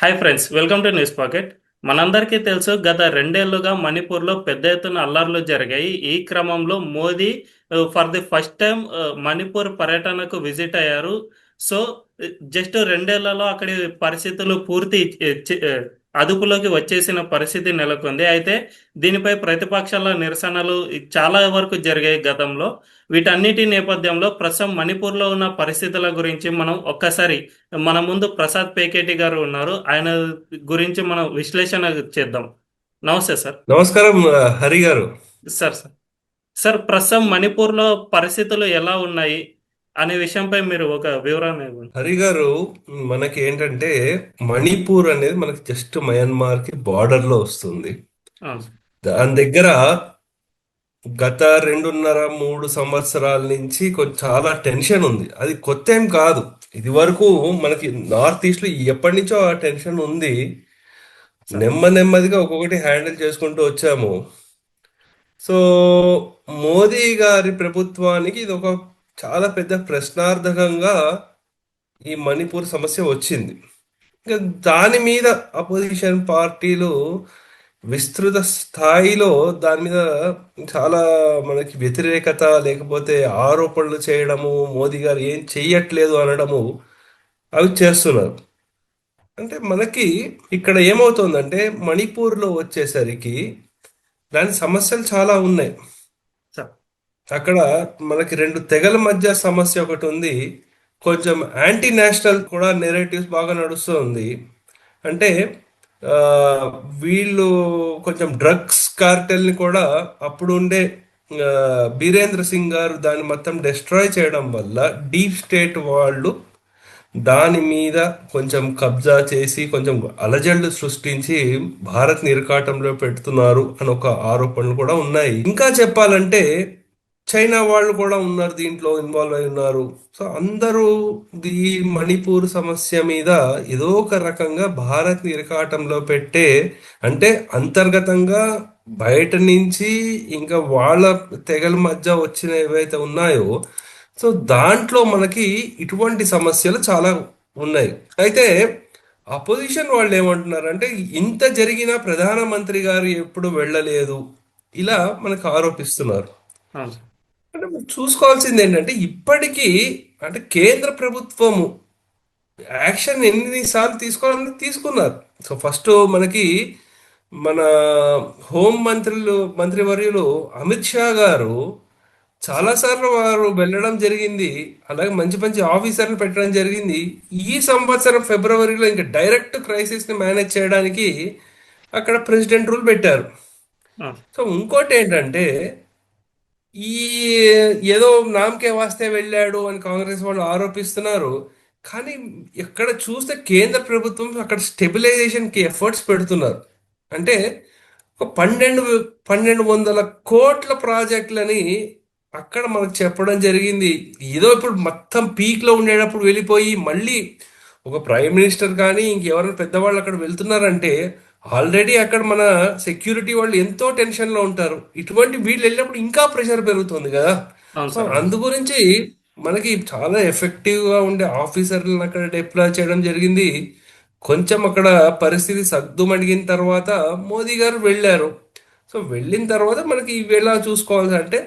Hi friends, welcome to news pocket. మనందరికీ తెలుసు, గత రెండేళ్లుగా మణిపూర్లో పెద్ద ఎత్తున అల్లర్లు జరిగాయి. ఈ క్రమంలో Modi for the first time Manipur పర్యటనకు విజిట్ అయ్యారు. సో జస్ట్ రెండేళ్లలో అక్కడి పరిస్థితులు పూర్తి అదుపులోకి వచ్చేసిన పరిస్థితి నెలకొంది. అయితే దీనిపై ప్రతిపక్షాల నిరసనలు చాలా వరకు జరిగాయి గతంలో. వీటన్నిటి నేపథ్యంలో ప్రస్తుతం మణిపూర్లో ఉన్న పరిస్థితుల గురించి మనం ఒక్కసారి, మన ముందు ప్రసాద్ పేకేటి గారు ఉన్నారు. ఆయన గురించి మనం విశ్లేషణ చేద్దాం. నమస్తే సార్. నమస్కారం హరి గారు. సార్ సార్ సార్ ప్రస్తుతం మణిపూర్లో పరిస్థితులు ఎలా ఉన్నాయి అనే విషయంపై మీరు ఒక వివరణ ఇవ్వండి. హరి గారు, మనకి ఏంటంటే మణిపూర్ అనేది మనకి జస్ట్ మయన్మార్ కి బార్డర్ లో వస్తుంది. అవును సార్. దాని దగ్గర గత 2.5-3 సంవత్సరాల నుంచి కొంచెం చాలా టెన్షన్ ఉంది. అది కొత్త ఏం కాదు. ఇది వరకు మనకి నార్త్ ఈస్ట్ లో ఎప్పటి నుంచో ఆ టెన్షన్ ఉంది. సార్ నెమ్మదిగా ఒక్కొక్కటి హ్యాండిల్ చేసుకుంటూ వచ్చాము. సో మోదీ గారి ప్రభుత్వానికి ఇది ఒక చాలా పెద్ద ప్రశ్నార్థకంగా ఈ మణిపూర్ సమస్య వచ్చింది. ఇంకా దాని మీద అపోజిషన్ పార్టీలు విస్తృత స్థాయిలో దాని మీద చాలా మనకి వ్యతిరేకత, లేకపోతే ఆరోపణలు చేయడము, మోదీ గారు ఏం చెయ్యట్లేదు అనడము అవి చేస్తున్నారు. అంటే మనకి ఇక్కడ ఏమవుతోందంటే మణిపూర్లో వచ్చేసరికి దాని సమస్యలు చాలా ఉన్నాయి. సార్ అక్కడ మనకి రెండు తెగల మధ్య సమస్య ఒకటి ఉంది. కొంచెం యాంటీ నేషనల్ కూడా నెరేటివ్స్ బాగా నడుస్తుంది. అంటే ఆ, వీళ్ళు కొంచెం డ్రగ్స్ కార్టెల్ని కూడా అప్పుడు ఉండే ఆ, బీరేంద్ర సింగ్ గారు దాన్ని మొత్తం డిస్ట్రాయ్ చేయడం వల్ల డీప్ స్టేట్ వాళ్ళు దాని మీద కొంచెం కబ్జా చేసి కొంచెం అలజడులు సృష్టించి భారత్ ఇరకాటంలో పెడుతున్నారు అని ఒక ఆరోపణలు కూడా ఉన్నాయి. ఇంకా చెప్పాలంటే చైనా వాళ్ళు కూడా ఉన్నారు, దీంట్లో ఇన్వాల్వ్ అయి ఉన్నారు. సో అందరూ ఈ మణిపూర్ సమస్య మీద ఏదో ఒక రకంగా భారత్ ఇరకాటంలో పెట్టే, అంటే అంతర్గతంగా బయట నుంచి ఇంకా వాళ్ళ తెగల మధ్య వచ్చిన ఏవైతే ఉన్నాయో, సో దాంట్లో మనకి ఇటువంటి సమస్యలు చాలా ఉన్నాయి. అయితే అపోజిషన్ వాళ్ళు ఏమంటున్నారంటే ఇంత జరిగినా ప్రధానమంత్రి గారు ఎప్పుడు వెళ్ళలేదు, ఇలా మనకు ఆరోపిస్తున్నారు. అవును సార్. అంటే మనం చూసుకోవాల్సింది ఏంటంటే ఇప్పటికీ అంటే కేంద్ర ప్రభుత్వము యాక్షన్ ఎన్నిసార్లు తీసుకోవాలని తీసుకున్నారు. సో ఫస్ట్ మనకి మన మంత్రివర్యులు అమిత్ షా గారు సార్ చాలాసార్లు వారు వెళ్ళడం జరిగింది. అలాగే మంచి మంచి ఆఫీసర్లు పెట్టడం జరిగింది. ఈ సంవత్సరం ఫిబ్రవరిలో ఇంకా డైరెక్ట్ క్రైసిస్ ని మేనేజ్ చేయడానికి అక్కడ ప్రెసిడెంట్ రూల్ పెట్టారు. అవును. సో ఇంకోటి ఏంటంటే ఈ ఏదో నామకే వాస్తే వెళ్ళాడు అని కాంగ్రెస్ వాళ్ళు ఆరోపిస్తున్నారు. కానీ ఎక్కడ చూస్తే కేంద్ర ప్రభుత్వం అక్కడ స్టెబిలైజేషన్ కి ఎఫర్ట్స్ పెడుతున్నారు. అంటే ఒక 1200 కోట్ల ప్రాజెక్టులని అక్కడ మనకు చెప్పడం జరిగింది. ఏదో ఇప్పుడు మొత్తం పీక్ లో ఉండేటప్పుడు వెళ్ళిపోయి మళ్ళీ ఒక ప్రైమ్ మినిస్టర్ కానీ ఇంకెవరైనా పెద్దవాళ్ళు అక్కడ వెళ్తున్నారంటే ఆల్రెడీ అక్కడ మన సెక్యూరిటీ వాళ్ళు ఎంతో టెన్షన్ లో ఉంటారు. ఇటువంటి వీళ్ళు వెళ్ళినప్పుడు ఇంకా ప్రెషర్ పెరుగుతుంది కదా. అవును సో సార్. అవును. అందు గురించి మనకి చాలా ఎఫెక్టివ్ గా ఉండే ఆఫీసర్లను అక్కడ డిప్లాయ్ చేయడం జరిగింది. కొంచెం అక్కడ పరిస్థితి సద్దుమణిగిన తర్వాత మోదీ గారు వెళ్ళారు. సో వెళ్ళిన తర్వాత మనకి ఇవి ఎలా చూసుకోవాలి అంటే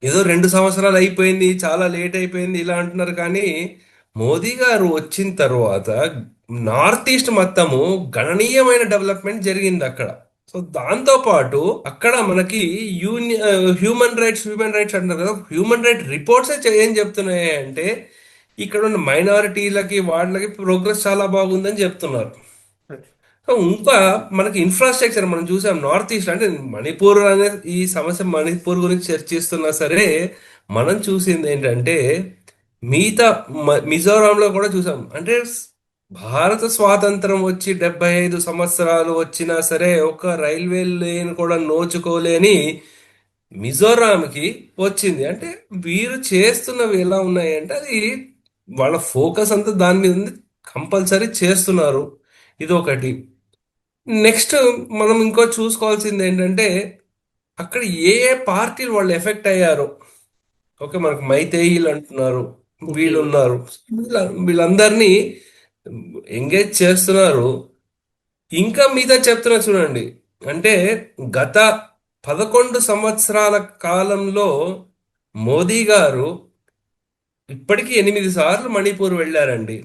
ఏదో 2 సంవత్సరాలు అయిపోయింది, చాలా లేట్ అయిపోయింది ఇలా అంటున్నారు. కానీ మోదీ గారు వచ్చిన తర్వాత నార్త్ ఈస్ట్ మొత్తము గణనీయమైన డెవలప్మెంట్ జరిగింది అక్కడ. సో దాంతో పాటు అక్కడ మనకి హ్యూమన్ రైట్స్ అంటారు కదా, హ్యూమన్ రైట్ రిపోర్ట్స్ ఏం చెప్తున్నాయి అంటే ఇక్కడ ఉన్న మైనారిటీలకి వాళ్ళకి ప్రోగ్రెస్ చాలా బాగుందని చెప్తున్నారు. ఓకే. సో ఇంకా మనకి ఇన్ఫ్రాస్ట్రక్చర్ మనం చూసాం నార్త్ ఈస్ట్, అంటే మణిపూర్ అనే ఈ సమస్య మణిపూర్ గురించి చర్చిస్తున్నా సరే మనం చూసింది ఏంటంటే మిగతా మిజోరాంలో కూడా చూసాం. అంటే భారత స్వాతంత్రం వచ్చి 75 సంవత్సరాలు వచ్చినా సరే ఒక రైల్వే లేన్ కూడా నోచుకోలేని మిజోరాంకి వచ్చింది. అంటే వీరు చేస్తున్నవి ఎలా ఉన్నాయంటే అది వాళ్ళ ఫోకస్ అంతా దాని మీద ఉంది, కంపల్సరీ చేస్తున్నారు. ఇది ఒకటి. నెక్స్ట్ మనం ఇంకో చూసుకోవాల్సింది ఏంటంటే అక్కడ ఏ ఏ పార్టీలు వాళ్ళు ఎఫెక్ట్ అయ్యారు. ఓకే, మనకు మైతేయిలు అంటున్నారు, ఓకే. వీళ్ళు ఉన్నారు. వీళ్ళందరినీ ఎంగేజ్ చేస్తున్నారు. ఇంకా మీద చెప్తున్నా చూడండి. అంటే గత 11 సంవత్సరాల కాలంలో మోదీ గారు ఇప్పటికీ 8 సార్లు మణిపూర్ వెళ్ళారండి.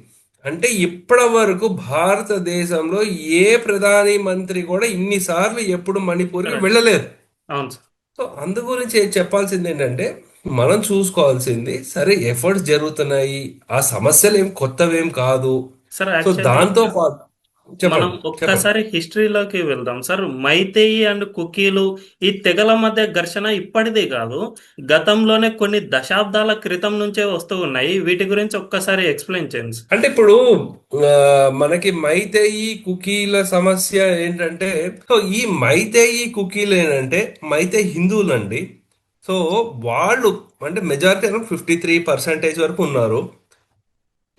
అంటే ఇప్పటి వరకు భారతదేశంలో ఏ ప్రధాని మంత్రి కూడా ఇన్నిసార్లు ఎప్పుడు మణిపూర్కి కరెక్ట్. వెళ్ళలేదు. అవును సార్. సో అందు గురించి చెప్పాల్సింది ఏంటంటే మనం చూసుకోవాల్సింది, సరే ఎఫర్ట్స్ జరుగుతున్నాయి, ఆ సమస్యలు ఏం కొత్తవేం కాదు. సార్ సో యాక్చువల్లీ దాంతో పాటు మనం చెప్పండి, చెప్పండి. ఒక్కసారి హిస్టరీలోకి వెళ్దాం సార్. మైతేయి అండ్ కుకీలు ఈ తెగల మధ్య ఘర్షణ ఇప్పటిది కాదు, గతంలోనే కొన్ని దశాబ్దాల క్రితం నుంచే వస్తూ ఉన్నాయి. వీటి గురించి ఒక్కసారి ఎక్స్ప్లెయిన్ చేయండి సార్. అంటే ఇప్పుడు ఆ, మనకి మైతేయి కుకీల సమస్య ఏంటంటే, సో ఈ మైతేయి కుకీలు ఏంటంటే మైతేయి హిందువులు అండి. సో వాళ్ళు అంటే మెజారిటీ 53% వరకు ఉన్నారు.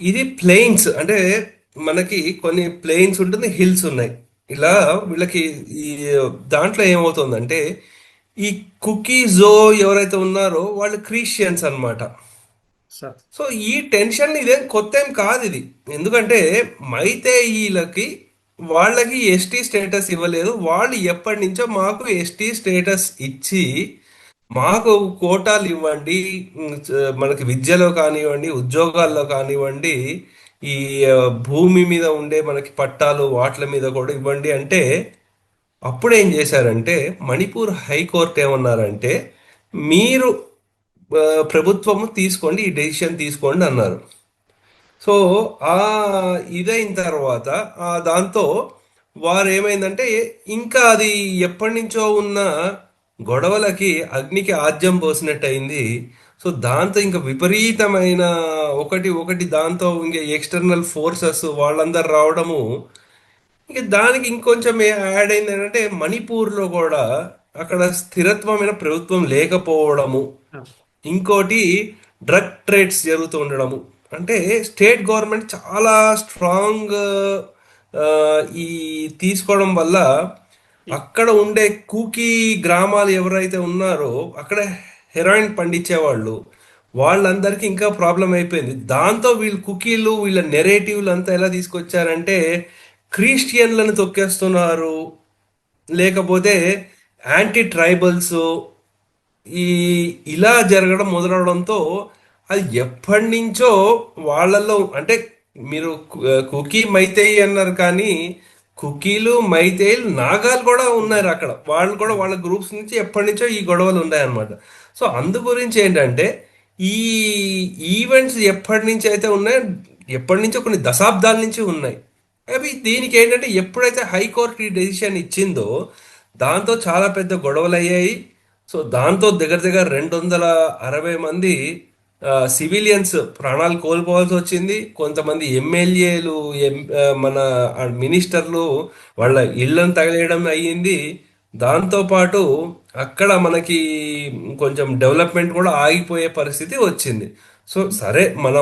ఇది ప్లెయిన్స్ అంటే మనకి కొన్ని ప్లెయిన్స్ ఉంటుంది, హిల్స్ ఉన్నాయి. ఇలా వీళ్ళకి ఈ దాంట్లో ఏమవుతుందంటే ఈ కుకీజో ఎవరైతే ఉన్నారో వాళ్ళు క్రిస్టియన్స్ అన్నమాట. సార్. సో ఈ టెన్షన్ ఇదేం కొత్త ఏం కాదు ఇది. ఎందుకంటే మైతేయీలకి వాళ్ళకి ఎస్టీ స్టేటస్ ఇవ్వలేదు. వాళ్ళు ఎప్పటి నుంచో మాకు ఎస్టీ స్టేటస్ ఇచ్చి మాకు కోటాలు ఇవ్వండి, మనకి విద్యలో కానివ్వండి, ఉద్యోగాల్లో కానివ్వండి, ఈ ఆ, భూమి మీద ఉండే మనకి పట్టాలు వాట్ల మీద కూడా ఇవ్వండి అంటే, అప్పుడు ఏం చేశారంటే మణిపూర్ హైకోర్టు ఏమన్నారంటే మీరు ఆ, ప్రభుత్వము తీసుకోండి, ఈ డెసిషన్ తీసుకోండి అన్నారు. సో ఆ ఇదైన తర్వాత దాంతో వారు ఏమైందంటే ఇంకా అది ఎప్పటి నుంచో ఉన్న గొడవలకి అగ్నికి ఆజ్యం పోసినట్టు అయింది. సో దాంతో ఇంకా విపరీతమైన ఒకటి ఒకటి దాంతో ఇంకా ఎక్స్టర్నల్ ఫోర్సెస్ వాళ్ళందరూ రావడము, ఇక దానికి ఇంకొంచెం యాడ్ అయింది ఏంటంటే మణిపూర్లో కూడా అక్కడ స్థిరత్వమైన ప్రభుత్వం లేకపోవడము, ఇంకోటి డ్రగ్ ట్రేడ్స్ జరుగుతూ ఉండడము. అంటే స్టేట్ గవర్నమెంట్ చాలా స్ట్రాంగ్ ఈ తీసుకోవడం వల్ల అక్కడ ఉండే కూకీ గ్రామాలు ఎవరైతే ఉన్నారో అక్కడ హెరాయిన్ పండించేవాళ్ళు, వాళ్ళందరికీ ఇంకా ప్రాబ్లం అయిపోయింది. దాంతో వీళ్ళు కుకీలు వీళ్ళ నెరేటివ్లు అంతా ఎలా తీసుకొచ్చారంటే క్రిస్టియన్లను తొక్కేస్తున్నారు, లేకపోతే యాంటీ ట్రైబల్స్, ఈ ఇలా జరగడం మొదలవడంతో అది ఎప్పటి నుంచో వాళ్ళల్లో అంటే మీరు కుకీ మైతేయి అన్నారు కానీ కుకీలు మైతేయిలు నాగాలు కూడా ఉన్నారు అక్కడ. వాళ్ళు కూడా వాళ్ళ గ్రూప్స్ నుంచి ఎప్పటి నుంచో ఈ గొడవలు ఉన్నాయన్నమాట. సో అందు గురించి ఏంటంటే ఈ ఈవెంట్స్ ఎప్పటి నుంచి అయితే ఉన్నాయో, ఎప్పటి నుంచో కొన్ని దశాబ్దాల నుంచి ఉన్నాయి అవి. దీనికి ఏంటంటే ఎప్పుడైతే హైకోర్టు ఈ డెసిషన్ ఇచ్చిందో దాంతో చాలా పెద్ద గొడవలు అయ్యాయి. సో దాంతో దగ్గర దగ్గర 260 మంది సివిలియన్స్ ప్రాణాలు కోల్పోవాల్సి వచ్చింది. కొంతమంది ఎమ్మెల్యేలు, మన మినిస్టర్లు వాళ్ళ ఇళ్లను తగిలేయడం అయ్యింది. దాంతోపాటు అక్కడ మనకి కొంచెం డెవలప్మెంట్ కూడా ఆగిపోయే పరిస్థితి వచ్చింది. సో సరే మన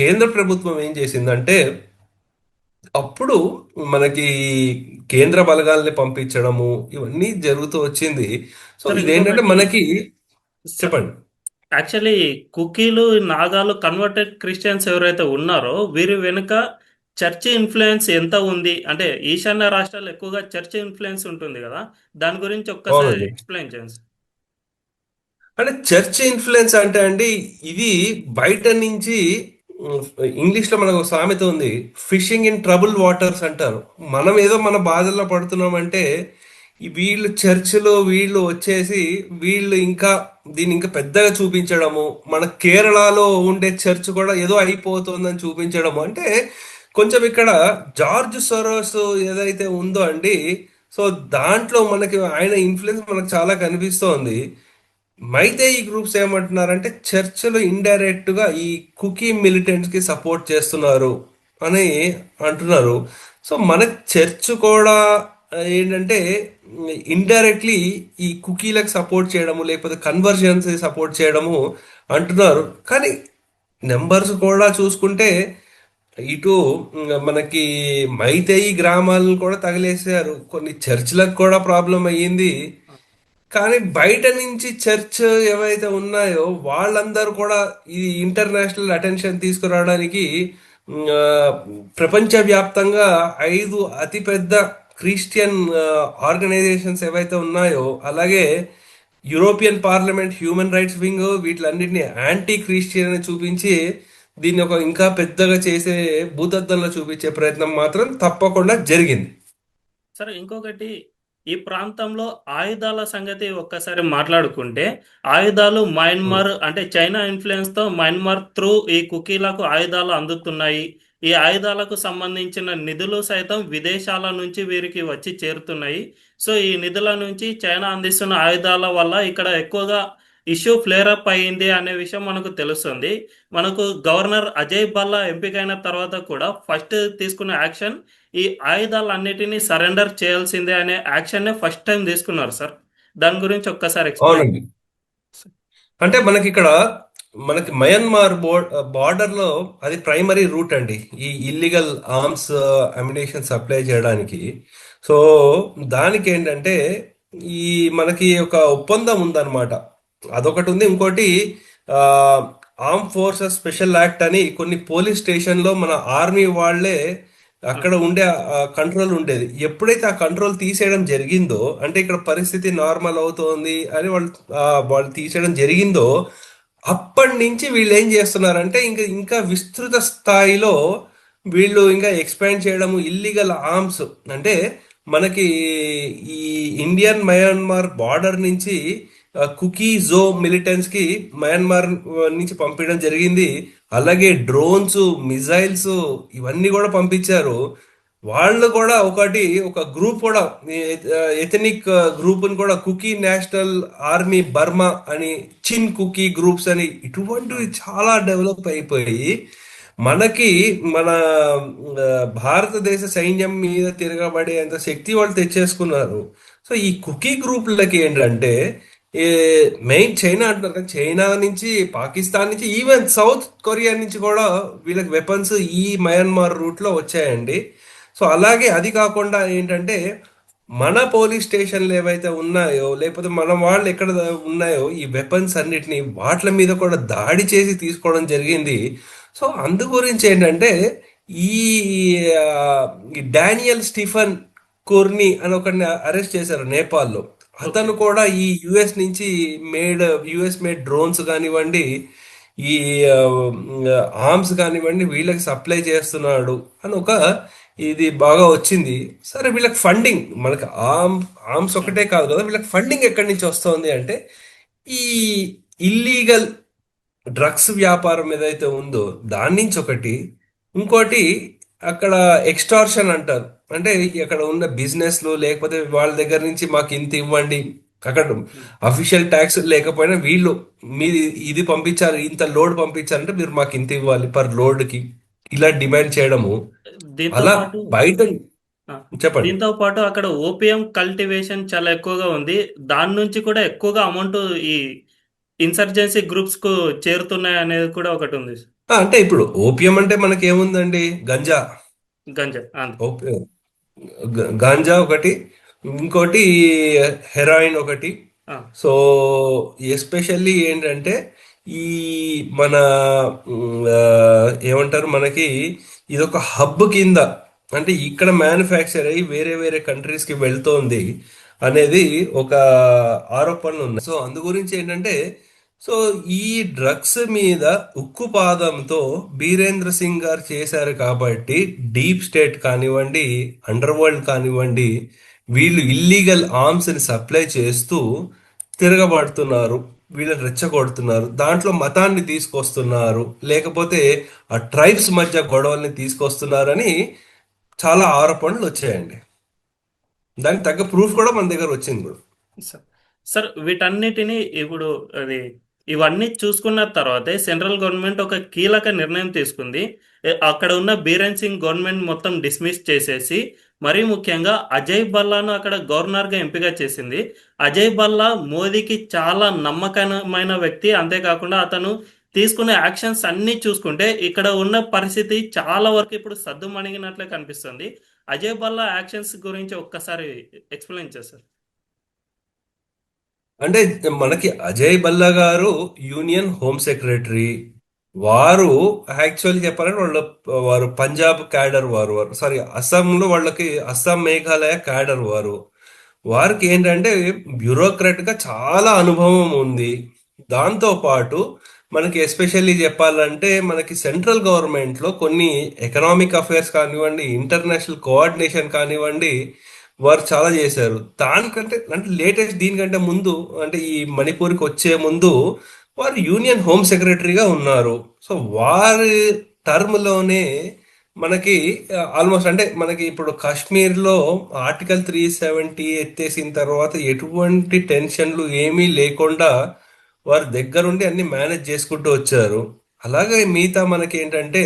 కేంద్ర ప్రభుత్వం ఏం చేసిందంటే అప్పుడు మనకి కేంద్ర బలగాల్ని పంపించడము ఇవన్నీ జరుగుతూ వచ్చింది. సో సార్ ఇదేంటంటే ఇంకొకటి మనకి సార్, చెప్పండి. యాక్చువల్లీ కుకీలు నాగాలు కన్వర్టెడ్ క్రిస్టియన్స్ ఎవరైతే ఉన్నారో వీరి వెనుక చర్చ్ ఇన్ఫ్లుయెన్స్ ఎంత ఉంది అంటే ఈశాన్య రాష్ట్రాలు ఎక్కువగా చర్చ్ ఇన్ఫ్లుయెన్స్ ఉంటుంది కదా, దాని గురించి ఒక్కసారి అవునండి. ఎక్స్ప్లెయిన్ చేయండి సార్. అంటే చర్చ్ ఇన్ఫ్లుయెన్స్ అంటే అండి ఇది బయట నుంచి ఇంగ్లీష్లో మనకు ఒక సామెత ఉంది, ఫిషింగ్ ఇన్ ట్రబుల్ వాటర్స్ అంటారు. మనం ఏదో మన బాధల్లో పడుతున్నామంటే ఈ వీళ్ళు చర్చిలో వీళ్ళు వచ్చేసి వీళ్ళు ఇంకా దీన్ని ఇంకా పెద్దగా చూపించడము, మన కేరళలో ఉండే చర్చ్ కూడా ఏదో అయిపోతుందని చూపించడము. అంటే కొంచెం ఇక్కడ జార్జ్ సొరోస్ ఏదైతే ఉందో అండి, సో దాంట్లో మనకి ఆయన ఇన్ఫ్లుయెన్స్ మనకు చాలా కనిపిస్తోంది. అయితే ఈ గ్రూప్స్ ఏమంటున్నారంటే చర్చిలు ఇండైరెక్ట్ గా ఈ కుకీ మిలిటెంట్స్ కి సపోర్ట్ చేస్తున్నారు అని అంటున్నారు. సో మన చర్చ్ కూడా ఏంటంటే ఇండైరెక్ట్లీ ఈ కుకీలకు సపోర్ట్ చేయడము లేకపోతే కన్వర్జన్స్ సపోర్ట్ చేయడము అంటున్నారు. కానీ నెంబర్స్ కూడా చూసుకుంటే ఇటు మనకి మైతేయి గ్రామాలను కూడా తగిలేసారు, కొన్ని చర్చిలకు కూడా ప్రాబ్లం అయ్యింది. కానీ బయట నుంచి చర్చ్ ఏవైతే ఉన్నాయో వాళ్ళందరూ కూడా ఈ ఇంటర్నేషనల్ అటెన్షన్ తీసుకురావడానికి ఆ, ప్రపంచవ్యాప్తంగా 5 అతిపెద్ద క్రిస్టియన్ ఆర్గనైజేషన్స్ ఏవైతే ఉన్నాయో, అలాగే European Parliament, human rights wing వీటిలన్నిటిని యాంటీ క్రిస్టియన్ అని చూపించి దీన్ని ఒక ఇంకా పెద్దగా చేసే భూతద్దంలో చూపించే ప్రయత్నం మాత్రం తప్పకుండా జరిగింది. సరే, ఇంకొకటి, ఈ ప్రాంతంలో ఆయుధాల సంగతి ఒక్కసారి మాట్లాడుకుంటే, ఆయుధాలు ఉమ్. మయన్మార్ అంటే చైనా ఇన్ఫ్లుయెన్స్ తో మయన్మార్ త్రూ ఈ కుకీలకు ఆయుధాలు అందుతున్నాయి. ఈ ఆయుధాలకు సంబంధించిన నిధులు సైతం విదేశాల నుంచి వీరికి వచ్చి చేరుతున్నాయి. సో ఈ నిధుల నుంచి చైనా అందిస్తున్న ఆయుధాల వల్ల ఇక్కడ ఎక్కువగా ఇష్యూ ఫ్లేర్ అప్ అయ్యింది అనే విషయం మనకు తెలుస్తుంది. మనకు గవర్నర్ అజయ్ భల్లా ఎంపికైన తర్వాత కూడా ఫస్ట్ తీసుకున్న యాక్షన్ ఈ ఆయుధాలన్నిటినీ సరెండర్ చేయాల్సిందే అనే యాక్షన్ నే ఫస్ట్ టైం తీసుకున్నారు సార్. దాని గురించి ఒక్కసారి ఎక్స్ప్లెయిన్. అవునండి. అంటే మనకి ఇక్కడ మనకి మయన్మార్ బార్డర్ లో అది ప్రైమరీ రూట్ అండి, ఈ ఇల్లీగల్ ఆర్మ్స్ అమ్యునేషన్ సప్లై చేయడానికి. సో దానికి ఏంటంటే ఈ మనకి ఒక ఒప్పందం ఉందన్నమాట. అదొకటి ఉంది. ఇంకోటి ఆర్మ్ ఫోర్సెస్ స్పెషల్ యాక్ట్ అని కొన్ని పోలీస్ స్టేషన్లో మన ఆర్మీ వాళ్ళే అక్కడ ఉండే కంట్రోల్ ఉండేది. ఎప్పుడైతే ఆ కంట్రోల్ తీసేయడం జరిగిందో, అంటే ఇక్కడ పరిస్థితి నార్మల్ అవుతోంది అని వాళ్ళు తీసేయడం జరిగిందో, అప్పటి నుంచి వీళ్ళు ఏం చేస్తున్నారంటే ఇంకా ఇంకా విస్తృత స్థాయిలో వీళ్ళు ఇంకా ఎక్స్పాండ్ చేయడము ఇల్లీగల్ ఆర్మ్స్. అంటే మనకి ఈ ఇండియన్ మయన్మార్ బార్డర్ నుంచి కుకీ జో మిలిటెంట్స్ కి మయన్మార్ నుంచి పంపించడం జరిగింది. అలాగే డ్రోన్స్, మిజైల్స్ ఇవన్నీ కూడా పంపించారు. వాళ్ళు కూడా ఒక గ్రూప్ కూడా, ఎథనిక్ గ్రూప్ కూడా, కుకీ నేషనల్ ఆర్మీ బర్మా అని, చిన్ కుకీ గ్రూప్స్ అని, ఇటువంటివి చాలా డెవలప్ అయిపోయి మనకి మన భారతదేశ సైన్యం మీద తిరగబడేంత శక్తి వాళ్ళు తెచ్చేసుకున్నారు. సో ఈ కుకీ గ్రూపులకి ఏంటంటే ఏ మెయిన్ చైనా అంటున్నారు కదా, చైనా నుంచి, పాకిస్తాన్ నుంచి, ఈవెన్ సౌత్ కొరియా నుంచి కూడా వీళ్ళకి వెపన్స్ ఈ మయన్మార్ రూట్ లో వచ్చాయండి. సో అలాగే అది కాకుండా ఏంటంటే మన పోలీస్ స్టేషన్లు ఏవైతే ఉన్నాయో, లేకపోతే మన వాళ్ళు ఎక్కడ ఉన్నాయో, ఈ వెపన్స్ అన్నిటిని వాటి మీద కూడా దాడి చేసి తీసుకోవడం జరిగింది. సో అందు గురించి ఏంటంటే ఈ ఆ, ఈ డానియల్ స్టీఫన్ కోర్ని అని ఒకరిని అరెస్ట్ చేశారు నేపాల్లో. ఓకే. అతను కూడా ఈ యుఎస్ మేడ్ డ్రోన్స్ కానివ్వండి, ఈ ఆర్మ్స్ కానివ్వండి వీళ్ళకి సప్లై చేస్తున్నాడు అని ఒక ఇది బాగా వచ్చింది. సరే, వీళ్ళకి ఫండింగ్, మనకి ఆర్మ్స్ ఒకటే కాదు కదా, వీళ్ళకి ఫండింగ్ ఎక్కడి నుంచి వస్తుంది అంటే ఈ ఇల్లీగల్ డ్రగ్స్ వ్యాపారం ఏదైతే ఉందో దాని నుంచి ఒకటి. ఇంకోటి అక్కడ ఎక్స్టార్షన్ అంటారు. అంటే అక్కడ ఉన్న బిజినెస్లు, లేకపోతే వాళ్ళ దగ్గర నుంచి మాకు ఇంత ఇవ్వండి, అక్కడ అఫీషియల్ ట్యాక్స్ లేకపోయినా వీళ్ళు మీది ఇది పంపించాలి, ఇంత లోడ్ పంపించాలంటే మీరు మాకు ఇంత ఇవ్వాలి పర్ లోడ్కి, ఇలా డిమాండ్ చేయడము. దీంతో అలా పాటు బయట. ఆ, చెప్పండి. దీంతో పాటు అక్కడ ఓపియం కల్టివేషన్ చాలా ఎక్కువగా ఉంది. దాని నుంచి కూడా ఎక్కువగా అమౌంట్ ఈ ఇన్సర్జెన్సీ గ్రూప్స్ కు చేరుతున్నాయి అనేది కూడా ఒకటి ఉంది. అంటే ఇప్పుడు ఓపియం అంటే మనకి ఏముందండి, గంజా. గంజా అంతే. ఓపియం, గాంజా ఒకటి, ఇంకోటి హెరాయిన్ ఒకటి. ఆ, సో ఎస్పెషల్లీ ఏంటంటే ఈ మన ఏమంటారు మనకి ఇదొక హబ్ కింద, అంటే ఇక్కడ మ్యానుఫ్యాక్చర్ అయ్యి వేరే వేరే కంట్రీస్కి వెళ్తోంది అనేది ఒక ఆరోపణలు ఉన్నాయి. సో అందు గురించి ఏంటంటే, సో ఈ డ్రగ్స్ మీద ఉక్కుపాదంతో బీరేంద్ర సింగ్ గారు చేశారు కాబట్టి డీప్ స్టేట్ కానివ్వండి, అండర్ వరల్డ్ కానివ్వండి, వీళ్ళు ఇల్లీగల్ ఆర్మ్స్ ని సప్లై చేస్తూ తిరగబడుతున్నారు, వీళ్ళని రెచ్చగొడుతున్నారు, దాంట్లో మతాన్ని తీసుకొస్తున్నారు, లేకపోతే ఆ ట్రైబ్స్ మధ్య గొడవల్ని తీసుకొస్తున్నారని చాలా ఆరోపణలు వచ్చాయండి. దానికి తగ్గ ప్రూఫ్ కూడా మన దగ్గర వచ్చింది కూడా. సార్. సార్, వీటన్నిటిని ఇప్పుడు అది ఇవన్నీ చూసుకున్న తర్వాతే సెంట్రల్ గవర్నమెంట్ ఒక కీలక నిర్ణయం తీసుకుంది. అక్కడ ఉన్న బీరెన్ సింగ్ గవర్నమెంట్ మొత్తం డిస్మిస్ చేసేసి మరీ ముఖ్యంగా అజయ్ భల్లాను అక్కడ గవర్నర్గా ఎంపిక చేసింది. అజయ్ భల్లా మోదీకి చాలా నమ్మకమైన వ్యక్తి. అంతేకాకుండా అతను తీసుకునే యాక్షన్స్ అన్ని చూసుకుంటే ఇక్కడ ఉన్న పరిస్థితి చాలా వరకు ఇప్పుడు సద్దుమణిగినట్లే కనిపిస్తుంది. అజయ్ భల్లా యాక్షన్స్ గురించి ఒక్కసారి ఎక్స్ప్లెయిన్ చేస్తారు. అంటే మనకి అజయ్ బల్లా గారు యూనియన్ హోమ్ సెక్రటరీ, వారు యాక్చువల్లీ చెప్పాలంటే వారు పంజాబ్ క్యాడర్ వారు సారీ అస్సాంలో వాళ్ళకి అస్సాం మేఘాలయ క్యాడర్ వారికి ఏంటంటే బ్యూరోక్రాట్ గా చాలా అనుభవం ఉంది. దాంతో పాటు మనకి ఎస్పెషల్లీ చెప్పాలంటే మనకి సెంట్రల్ గవర్నమెంట్ లో కొన్ని ఎకనామిక్ అఫైర్స్ కానివ్వండి, ఇంటర్నేషనల్ కోఆర్డినేషన్ కానివ్వండి, వారు చాలా చేశారు. దానికంటే అంటే లేటెస్ట్ దీనికంటే ముందు అంటే ఈ మణిపూర్కి వచ్చే ముందు వారు యూనియన్ హోమ్ సెక్రటరీగా ఉన్నారు. సో వారి టర్మ్లోనే మనకి ఆల్మోస్ట్ అంటే మనకి ఇప్పుడు కాశ్మీర్లో ఆర్టికల్ 370 ఎత్తేసిన తర్వాత ఎటువంటి టెన్షన్లు ఏమీ లేకుండా వారు దగ్గరుండి అన్ని మేనేజ్ చేసుకుంటూ వచ్చారు. అలాగే మిగతా మనకి ఏంటంటే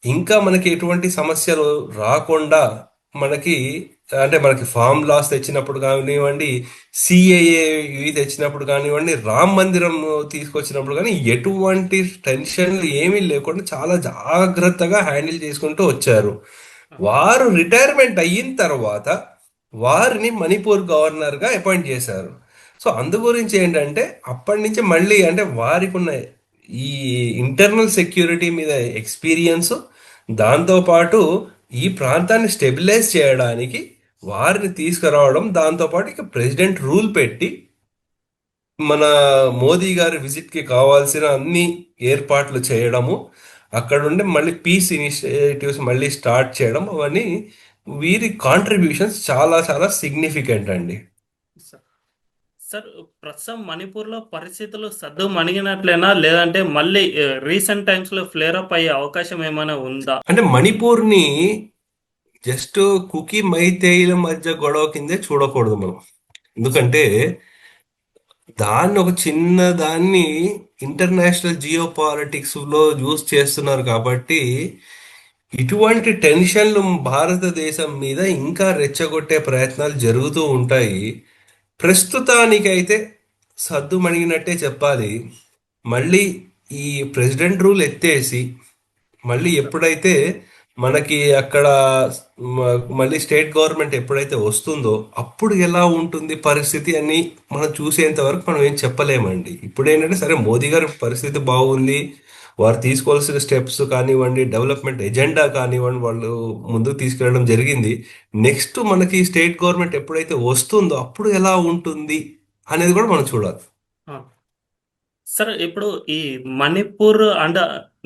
ఇంకా మనకి ఎటువంటి సమస్యలు రాకుండా మనకి అంటే మనకి ఫామ్ లాస్ తెచ్చినప్పుడు కానివ్వండి, సిఏఏ ఇవి తెచ్చినప్పుడు కానివ్వండి, రామ్ మందిరం తీసుకొచ్చినప్పుడు కానీ ఎటువంటి టెన్షన్లు ఏమీ లేకుండా చాలా జాగ్రత్తగా హ్యాండిల్ చేసుకుంటూ వచ్చారు. వారు రిటైర్మెంట్ అయిన తర్వాత వారిని మణిపూర్ గవర్నర్గా అపాయింట్ చేశారు. సో అందు గురించి ఏంటంటే అప్పటి నుంచి మళ్ళీ అంటే వారికి ఉన్న ఈ ఇంటర్నల్ సెక్యూరిటీ మీద ఎక్స్పీరియన్స్, దాంతోపాటు ఈ ప్రాంతాన్ని స్టెబిలైజ్ చేయడానికి వారిని తీసుకురావడం, దాంతోపాటు ఇక ప్రెసిడెంట్ రూల్ పెట్టి మన మోదీ గారి విజిట్ కి కావాల్సిన అన్ని ఏర్పాట్లు చేయడము, అక్కడ ఉండి మళ్ళీ పీస్ ఇనిషియేటివ్స్ మళ్ళీ స్టార్ట్ చేయడం, అవన్నీ వీరి కాంట్రిబ్యూషన్స్ చాలా చాలా సిగ్నిఫికెంట్ అండి. సార్ సార్, ప్రస్తుతం మణిపూర్లో పరిస్థితులు సద్దు మణిగినట్లేనా, లేదంటే మళ్ళీ రీసెంట్ టైమ్స్ లో ఫ్లేర్ అప్ అయ్యే అవకాశం ఏమైనా ఉందా? అంటే మణిపూర్ని జస్ట్ కుకీ మైతేయిల మధ్య గొడవ కిందే చూడకూడదు మనం. ఎందుకంటే దాన్ని ఒక చిన్న దాన్ని ఇంటర్నేషనల్ జియో పాలిటిక్స్ లో యూజ్ చేస్తున్నారు కాబట్టి ఇటువంటి టెన్షన్లు భారతదేశం మీద ఇంకా రెచ్చగొట్టే ప్రయత్నాలు జరుగుతూ ఉంటాయి. ప్రస్తుతానికైతే సద్దు మణిగినట్టే చెప్పాలి. మళ్ళీ ఈ ప్రెసిడెంట్ రూల్ ఎత్తేసి మళ్ళీ ఎప్పుడైతే మనకి అక్కడ మళ్ళీ స్టేట్ గవర్నమెంట్ ఎప్పుడైతే వస్తుందో అప్పుడు ఎలా ఉంటుంది పరిస్థితి అని మనం చూసేంత వరకు మనం ఏం చెప్పలేమండి. ఇప్పుడు ఏంటంటే సరే మోదీ గారి పరిస్థితి బాగుంది, వారు తీసుకోవాల్సిన స్టెప్స్ కానివ్వండి, డెవలప్మెంట్ ఎజెండా కానివ్వండి, వాళ్ళు ముందుకు తీసుకెళ్ళడం జరిగింది. నెక్స్ట్ మనకి స్టేట్ గవర్నమెంట్ ఎప్పుడైతే వస్తుందో అప్పుడు ఎలా ఉంటుంది అనేది కూడా మనం చూడాలి. ఆ. సార్, ఇప్పుడు ఈ మణిపూర్ అండ్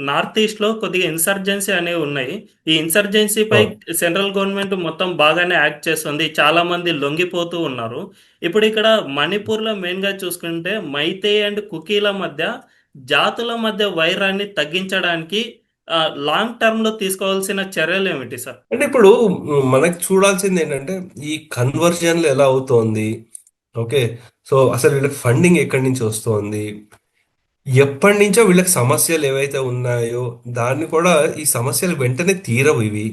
నార్త్ ఈస్ట్ లో కొద్దిగా ఇన్సర్జెన్సీ అనేవి ఉన్నాయి. ఈ ఇన్సర్జెన్సీ పై అవును. సెంట్రల్ గవర్నమెంట్ మొత్తం బాగానే యాక్ట్ చేస్తుంది, చాలా మంది లొంగిపోతూ ఉన్నారు. ఇప్పుడు ఇక్కడ మణిపూర్ లో మెయిన్ గా చూసుకుంటే మైతే అండ్ కుకీల మధ్య, జాతుల మధ్య వైరాన్ని తగ్గించడానికి లాంగ్ టర్మ్ లో తీసుకోవాల్సిన చర్యలు ఏమిటి సార్? అంటే ఇప్పుడు మనకి చూడాల్సింది ఏంటంటే ఈ కన్వర్జన్లు ఎలా అవుతోంది. ఓకే. సో అసలు వీళ్ళకి ఫండింగ్ ఎక్కడి నుంచి వస్తోంది, ఎప్పటి నుంచో వీళ్ళకి సమస్యలు ఏవైతే ఉన్నాయో దాన్ని కూడా ఈ సమస్యలు వెంటనే తీరవు ఇవి.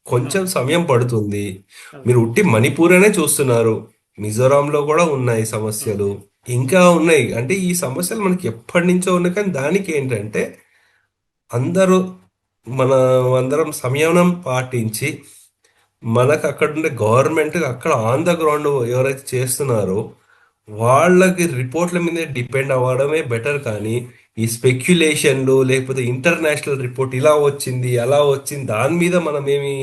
కొంచెం అవును. సమయం పడుతుంది. అవును. మీరు ఉట్టి మణిపూర్ అనే చూస్తున్నారు, మిజోరాంలో కూడా ఉన్నాయి అవును. సమస్యలు, ఇంకా ఉన్నాయి. అంటే ఈ సమస్యలు మనకి ఎప్పటి నుంచో ఉన్నాయి. కానీ దానికి ఏంటంటే అందరూ మన అందరం సంయమనం పాటించి మనకు అక్కడ ఉండే గవర్నమెంట్ అక్కడ ఆన్ ద గ్రౌండ్ ఎవరైతే చేస్తున్నారో వాళ్ళకి రిపోర్ట్ల మీద డిపెండ్ అవ్వడమే బెటర్. కానీ ఈ స్పెక్యులేషన్లు లేకపోతే ఇంటర్నేషనల్ రిపోర్ట్ ఇలా వచ్చింది అలా వచ్చింది దాని మీద మనం ఏమి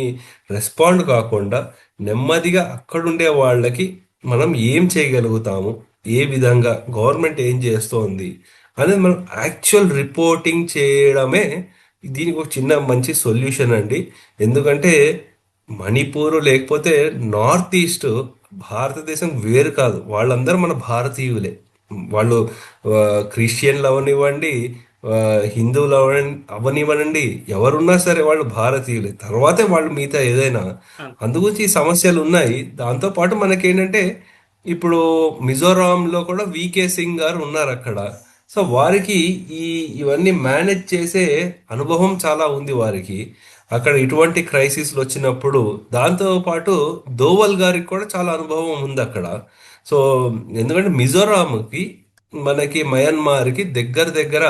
రెస్పాండ్ కాకుండా నెమ్మదిగా అక్కడుండే వాళ్ళకి మనం ఏం చేయగలుగుతాము, ఏ విధంగా గవర్నమెంట్ ఏం చేస్తోంది అనేది మనం యాక్చువల్ రిపోర్టింగ్ చేయడమే దీనికి ఒక చిన్న మంచి సొల్యూషన్ అండి. ఎందుకంటే మణిపూర్ లేకపోతే నార్త్ ఈస్ట్ భారతదేశం వేరు కాదు, వాళ్ళందరూ మన భారతీయులే. వాళ్ళు ఆ, క్రిస్టియన్లు అవనివ్వండి, ఆ, హిందువులు అవనివ్వండి, ఎవరున్నా సరే వాళ్ళు భారతీయులే, తర్వాతే వాళ్ళు మిగతా ఏదైనా. అవును. అందుగురించి ఈ సమస్యలు ఉన్నాయి. దాంతోపాటు మనకేంటంటే ఇప్పుడు మిజోరాంలో కూడా వికే సింగ్ గారు ఉన్నారు అక్కడ. సో వారికి ఈ ఇవన్నీ మేనేజ్ చేసే అనుభవం చాలా ఉంది వారికి. అక్కడ ఇటువంటి క్రైసిస్లు వచ్చినప్పుడు దాంతో పాటు దోవల్ గారికి కూడా చాలా అనుభవం ఉంది అక్కడ. సో ఎందుకంటే మిజోరాంకి మనకి మయన్మార్కి దగ్గర దగ్గర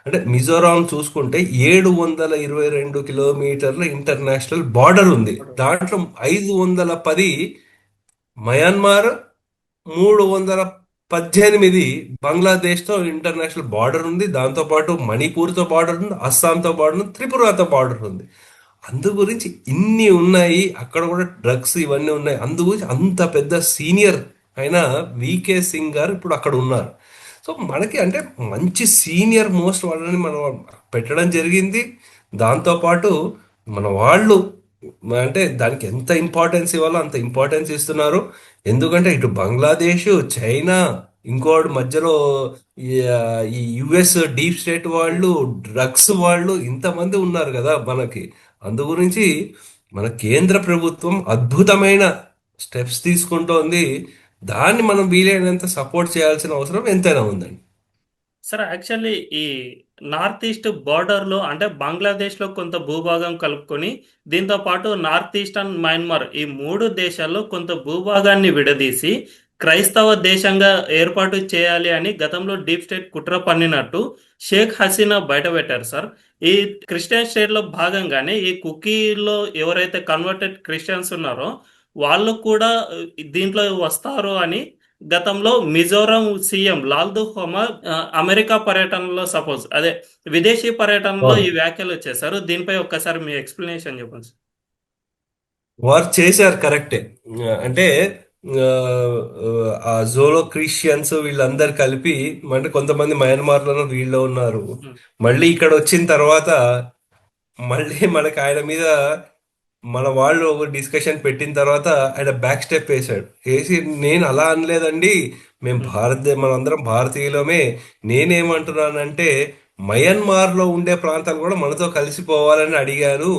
అంటే మిజోరాం చూసుకుంటే 722 కిలోమీటర్ల ఇంటర్నేషనల్ బార్డర్ ఉంది. దాంట్లో 510 మయన్మార్, 300 18 బంగ్లాదేశ్తో ఇంటర్నేషనల్ బార్డర్ ఉంది. దాంతోపాటు మణిపూర్తో బార్డర్ ఉంది, అస్సాంతో బార్డర్ ఉంది, త్రిపురతో బార్డర్ ఉంది. అందు గురించి ఇన్ని ఉన్నాయి, అక్కడ కూడా డ్రగ్స్ ఇవన్నీ ఉన్నాయి. అందు గురించి అంత పెద్ద సీనియర్ అయిన వికే సింగ్ గారు ఇప్పుడు అక్కడ ఉన్నారు. సో మనకి అంటే మంచి సీనియర్ మోస్ట్ వాళ్ళని మనం పెట్టడం జరిగింది. దాంతోపాటు మన వాళ్ళు అంటే దానికి ఎంత ఇంపార్టెన్స్ ఇవ్వాలో అంత ఇంపార్టెన్స్ ఇస్తున్నారు. ఎందుకంటే ఇటు బంగ్లాదేశ్, చైనా, ఇంకోటి మధ్యలో ఈ ఈ యుఎస్ డీప్ స్టేట్ వాళ్ళు, డ్రగ్స్ వాళ్ళు ఇంతమంది ఉన్నారు కదా మనకి. అందు గురించి మన కేంద్ర ప్రభుత్వం అద్భుతమైన స్టెప్స్ తీసుకుంటోంది. దాన్ని మనం వీలైనంత సపోర్ట్ చేయాల్సిన అవసరం ఎంతైనా ఉందండి. సార్ యాక్చువల్లీ ఈ నార్త్ ఈస్ట్ బార్డర్లో అంటే బంగ్లాదేశ్లో కొంత భూభాగం కలుపుకొని దీంతో పాటు నార్త్ ఈస్ట్ అండ్ మయన్మార్ ఈ మూడు దేశాల్లో కొంత భూభాగాన్ని విడదీసి క్రైస్తవ దేశంగా ఏర్పాటు చేయాలి అని గతంలో డీప్ స్టేట్ కుట్ర పన్నినట్టు షేక్ హసీనా బయటపెట్టారు సార్. ఈ క్రిస్టియన్ స్టేట్లో భాగంగానే ఈ కుకీలో ఎవరైతే కన్వర్టెడ్ క్రిస్టియన్స్ ఉన్నారో వాళ్ళు కూడా దీంట్లో వస్తారు అని గతంలో మిజోరం సీఎం లాల్దు హోమర్ అమెరికా పర్యటనలో సపోజ్ అదే విదేశీ పర్యటనలో అవును. ఈ వ్యాఖ్యలు చేశారు. దీనిపై ఒక్కసారి మీ ఎక్స్ప్లెనేషన్ చెప్పండి సార్. వారు చేశారు కరెక్టే. అంటే ఆ, ఆ జోలో క్రిస్టియన్స్ వీళ్ళందరు కలిపి, అంటే కొంతమంది మయన్మార్లోనూ వీళ్ళు ఉన్నారు. ఉమ్, మళ్ళీ ఇక్కడ వచ్చిన తర్వాత మళ్ళీ మనకి ఆయన మీద మన వాళ్ళు ఒక డిస్కషన్ పెట్టిన తర్వాత ఆయన బ్యాక్ స్టెప్ వేశాడు. వేసి నేను అలా అనలేదండి, మేము ఉమ్, మనందరం భారతీయులమే. నేనేమంటున్నానంటే మయన్మార్లో ఉండే ప్రాంతాలు కూడా మనతో కలిసిపోవాలని అడిగాను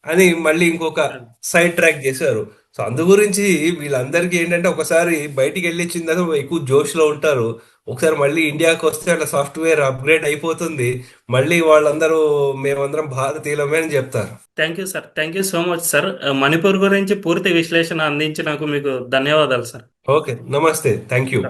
అని మళ్ళీ ఇంకొక ఉమ్. సైడ్ ట్రాక్ చేశారు. సో అందు గురించి వీళ్ళందరికీ ఏంటంటే ఒకసారి బయటికి వెళ్ళి వచ్చిన తర్వాత ఎక్కువ జోష్లో ఉంటారు. ఒకసారి మళ్ళీ ఇండియాకి వస్తే అట్లా సాఫ్ట్వేర్ అప్గ్రేడ్ అయిపోతుంది. మళ్ళీ వాళ్ళందరూ మేమందరం భారతీయులమే అని చెప్తారు. Thank you sir, thank you so much sir. Manipur గురించి పూర్తి విశ్లేషణ అందించినందుకు మీకు ధన్యవాదాలు సార్. ఓకే, నమస్తే, థ్యాంక్ యూ.